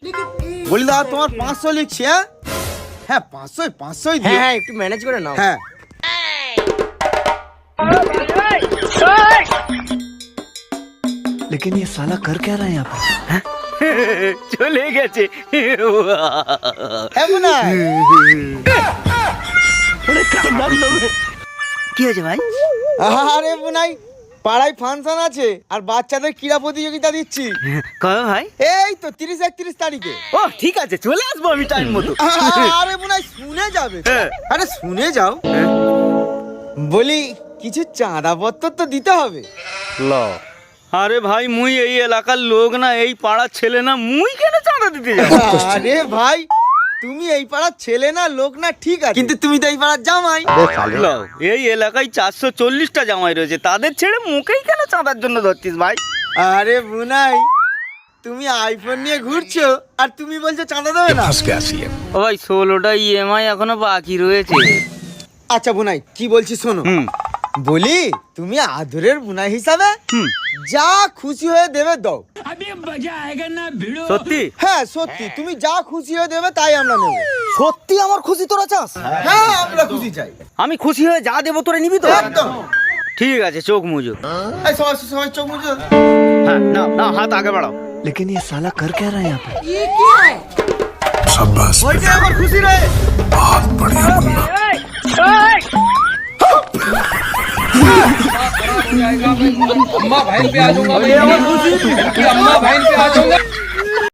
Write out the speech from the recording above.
বলি দাদা তোমার 500 লিখছি। হ্যাঁ হ্যাঁ 500 হ্যাঁ হ্যাঁ একটু ম্যানেজ করে নাও। হ্যাঁ लेकिन ये साला कर क्या रहा है यहाँ पे? চলে গেছে। হ্যাঁ বুনাই কি হয়েছে ভাই? আরে বুনাই পাড়ায় ফাংশন আছে আর বাচ্চাদের ক্রীড়া প্রতিযোগিতা দিচ্ছি। কবে ভাই? এই তো 30-31 তারিখে। ও ঠিক আছে, চলে আসবো আমি টাইম মতো। আরে বুনাই শুনে যাবে। আরে শুনে যাও। বলি কিছু চাঁদাপত্র তো দিতে হবে। আরে ভাই মুই এই এলাকার লোক না, এই পাড়ার ছেলে না, মুই কেন চাঁদা দিতে যাব? আরে ভাই তুমি এই পাড়ার ছেলে না লোক না ঠিক আছে, কিন্তু তুমি তো এই পাড়ার জামাই। লও, এই এলাকায় 440টা জামাই রয়েছে, তাদের ছেড়ে মুখেই কেন চাঁদার জন্য ধরতিস ভাই? আরে বুনাই তুমি আইফোন নিয়ে ঘুরছো আর তুমি বলছো চাঁদা দেবে না। ও ভাই 16টা ইএমআই এখনো বাকি রয়েছে। আচ্ছা বুনাই কি বলছি শোনো। বলি তুমি আদরের বুনাই হিসাবে যা খুশি হয়ে দেবে দাও। সত্যি? হ্যাঁ সত্যি, তুমি যা খুশি হয়ে দেবে তাই আমরা নেব। সত্যি আমার খুশি তোরা চাস? হ্যাঁ আমরা খুশি চাই। আমি খুশি হয়ে যা দেবো তোরা নিবি তো? একদম। ঠিক আছে, চোখ মুজো। এই সবাই সবাই চোখ মুছো। হ্যাঁ না না, হাত আগে বাড়াও। लेकिन ये साला कर क्या रहा है यहाँ पे? ওইটাই আমার খুশি রে। अम्मा बहन पे आ जाऊंगा मैं, अम्मा बहन पे आ जाऊंगा।